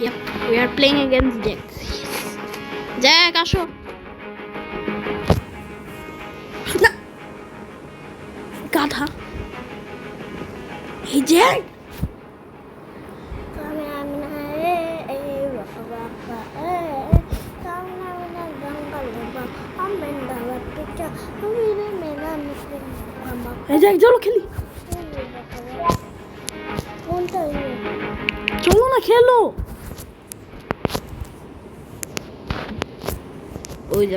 Yep, we are playing against Jack. Jack, আসো। না, গাধা। এই জ্যাক। এই জ্যাক, চলো খেলি। চলো না খেলো। ওই যে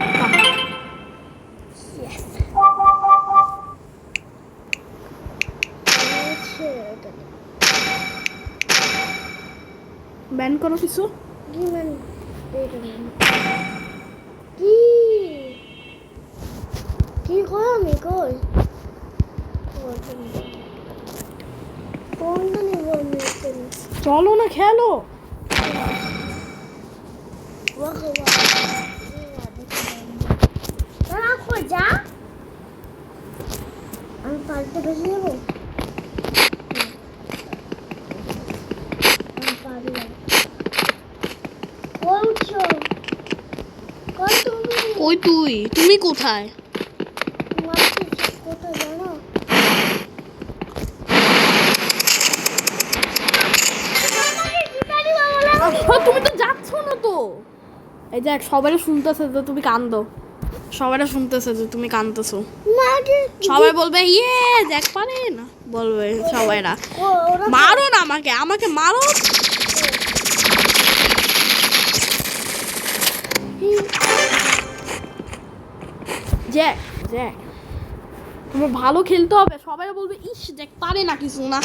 ব্যান করো কিছু। কি করো আমি কই কোনটা নিব আমি চলো না খেলো। যা আমি পাল্টে বেশি নেবো কই তুমি কোথায়? কোথায় জানো তুমি তো যাচ্ছ না তো। এই যে সবাই শুনতেছে যে তুমি কান্দো, সবাই শুনতেছে যে তুমি কান্দতেছো। সবাই বলবে ইয়ে দেখ পারে না, বলবে সবাইরা। মারো না আমাকে, আমাকে মারো। জ্যাক জ্যাক, তোমার ভালো খেলতে হবে। সবাই বলবে ইস জ্যাক পারে না কিছু না।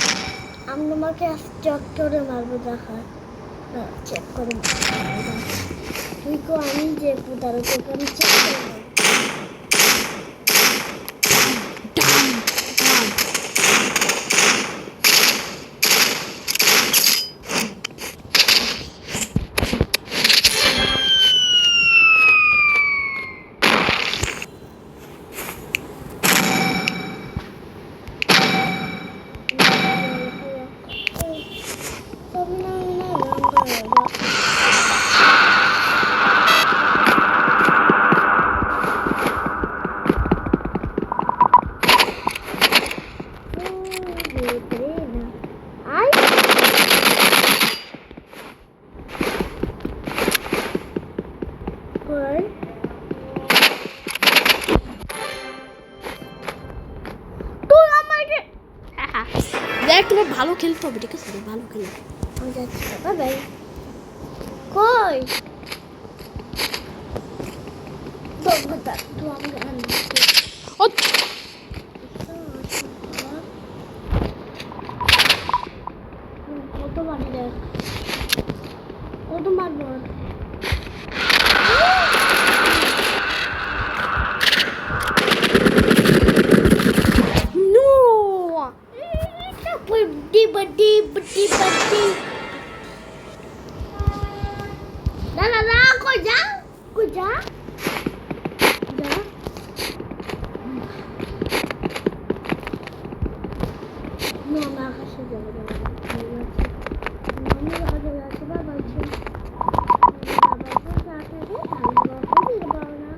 আমি তোমাকে চেক করে মারবো, দেখা চেক করে তুই তো আমি যে পুতারো তোকে আমি চেক করে মারবো। দেখ তোমার ভালো খেলতে হবে, ঠিক আছে? ভালো খেলো। আমি যাচ্ছি, বাই বাই। কই দোকানটা তো আমি আনছি। ও কত মারি দেখ, কত মারবো। बड्डी बड्डी बड्डी बड्डी ला ला ला को जा जा मामा कैसे जाएगा मम्मी आगे जाके बाबा जी बाबा जी जाके हम बाबा जी बावना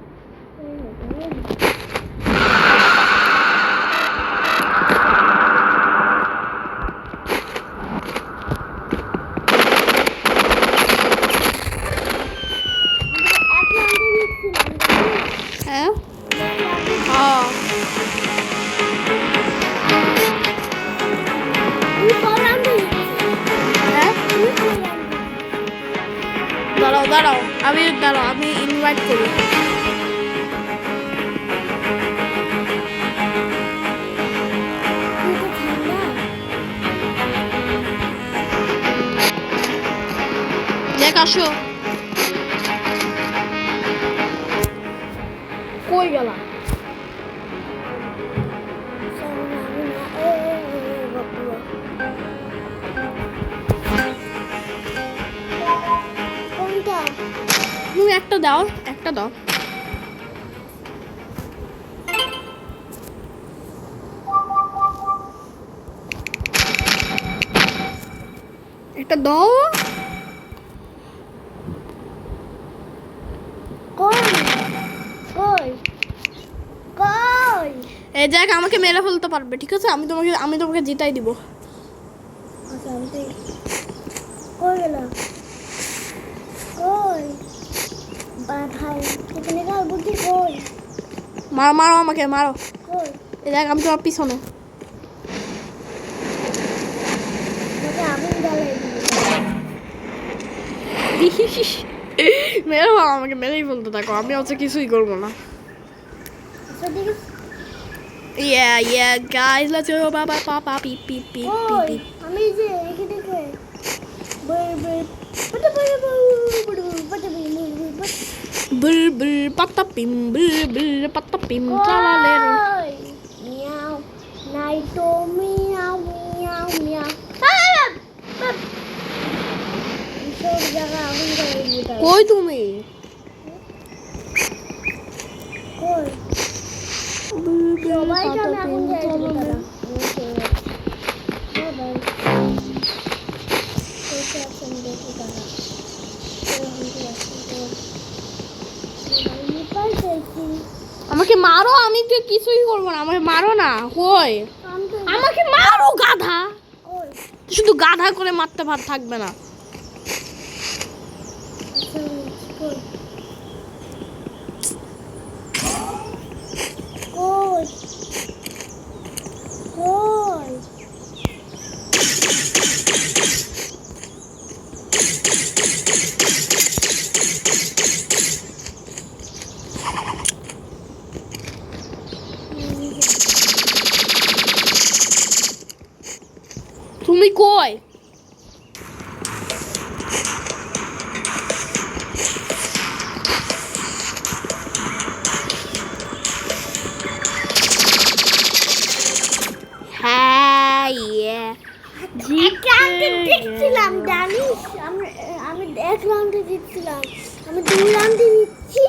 দাঁড়াও আমি ইনভাইট করি। দেখ আসো। কই গেলাম? তুমি একটা দাও, একটা দাও। একটা দাও। এই দেখ আমাকে মেরে ফেলতে পারবে, ঠিক আছে? আমি তোমাকে জিতাই দিব। আচ্ছা আমি কই গেলাম, কই ভাই এখানে কার বুদ্ধি কই, মারো মারো আমাকে মারো। কই এই দেখ আমি তোমার পিছনে। আমাকে আগুন জ্বালাই দিবি। মেরে ফেলো আমাকে, মেরেই ফেলতে থাকো, আমি হচ্ছে কিছুই করবো না। আচ্ছা ঠিক আছে। Yeah, guys, let's go. Ba beep beep beep কই beep. আমি যে এখানে কই বই বই Brr brr patapim, brr brr patapim, tralalero. কই মিয়াও নাই তো মিয়াও মিয়াও মিয়াও সব জায়গা আগুন জ্বালাই দিবি তাহলে। কই তুমি? কই Brr brr সবাইকে আমি আগুন patapim, জ্বালাই দিবি তারা। tralalero. বাই বসে আছেন দেখি তারা আমাকে মারো, আমি তো কিছুই করবো না, আমাকে মারো না। কই আমাকে মারো গাধা, শুধু গাধা করে মারতে থাকবে না। তুমি কই? হ্যাঁ জিতছিলাম জানিস, আমি এক রাউন্ডে জিতছিলাম, আমি 2 রাউন্ডে জিতছি।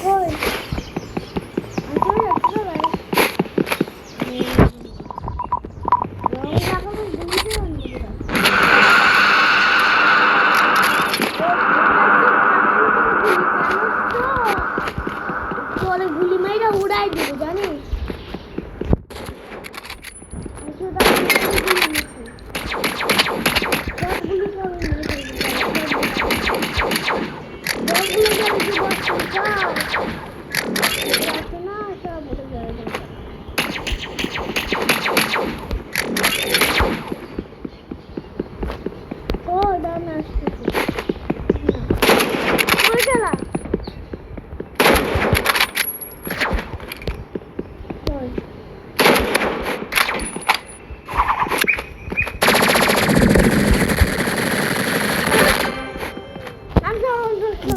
কই গুলি মাইরা উড়াই দিব জানিস।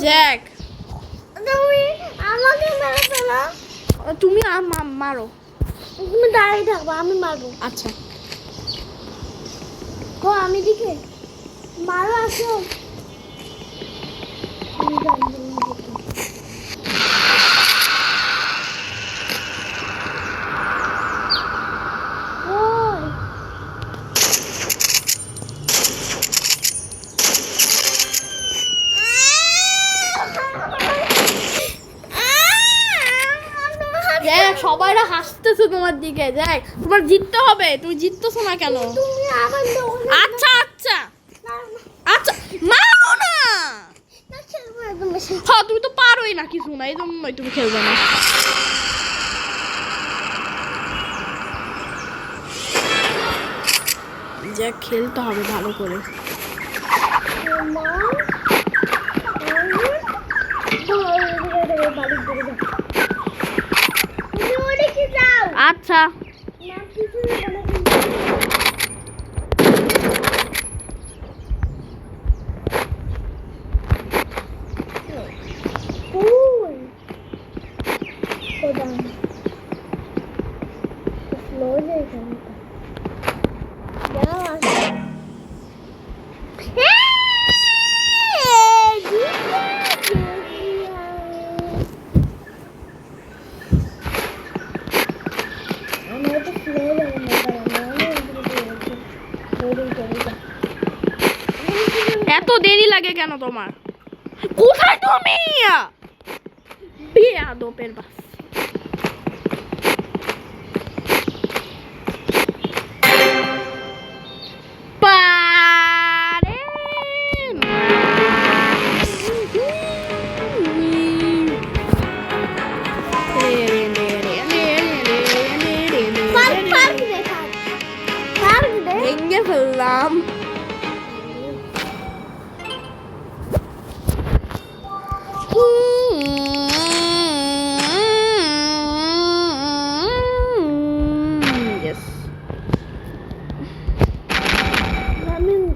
জ্যাক তুমি আমাকে মেরেছো না, তুমি মারো। তুমি দাঁড়িয়ে থাকবো আমি মারবো। আচ্ছা কো আমি দিকে মারো আসো। দেখ সবাইরা হাসতেছে তোমার দিকে। দেখ তোমার জিততে হবে, তুমি জিততেছো না কেন? তুমি আমার আচ্ছা আচ্ছা আচ্ছা মারো না। হ্যাঁ তুমি তো পারোই না কিছু না, এই জন্যই তুমি খেলবে না। জ্যাক খেলতে হবে ভালো করে। আচ্ছা এত দেরি লাগে কেন তোমার? কোথায় তুমি? বেয়াদবের বাস।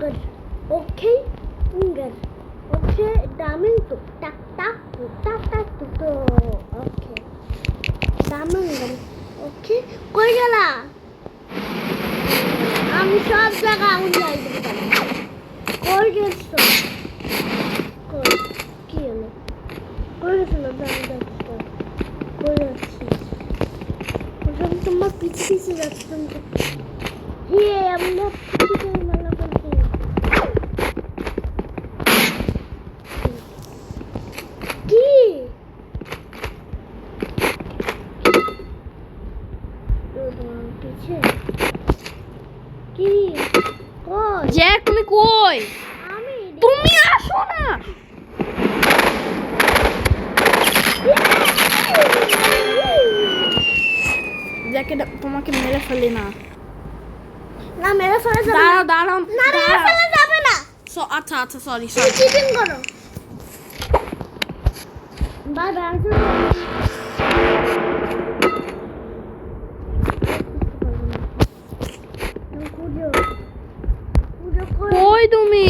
Unger. Okay, Unger. Okay, daming to tak tak to tak tak to. Okay. Daming. Okay. কই গেলা? আমি সব জায়গা আগুন জ্বালিয়ে দেব। কই গেছো? কই? কি হলো? কই গেছিল? কই যাচ্ছি? ওসব তোমার পিছে পিছে যাচ্ছে তুমি। আমরা পিছে মালা করছি। কি? পিছে কি? কই? জ্যাক তুমি কই? আমি তুমি আসো না। জ্যাক এটা তোমাকে মেরে ফেলি না। না মেরে ফেলা যাবে না। দাঁড়াও দাঁড়াও না মেরে ফেলা যাবে না। আচ্ছা আচ্ছা সরি তুমি সরি। চিটিং করো। Bye bye. পুজো পুজো কই? কই তুমি?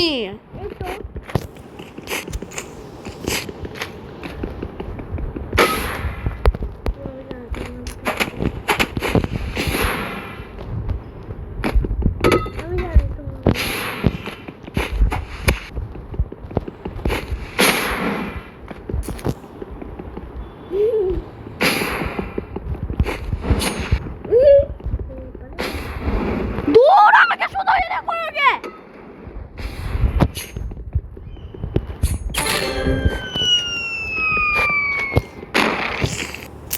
এই তো আমি জানি তুমি দূর আমাকে শুধু এটা করো গে।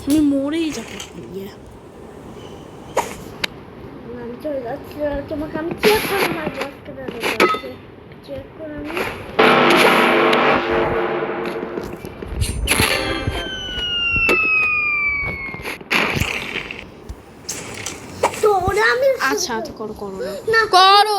আমি মরেই যাবো। ইয়ে। আমি চলে যাচ্ছি তোমাকে আমি চেক করে মারবো আজকে চেক করে আমি তো ওরা আমি আচ্ছা আচ্ছা করো করো না। না করো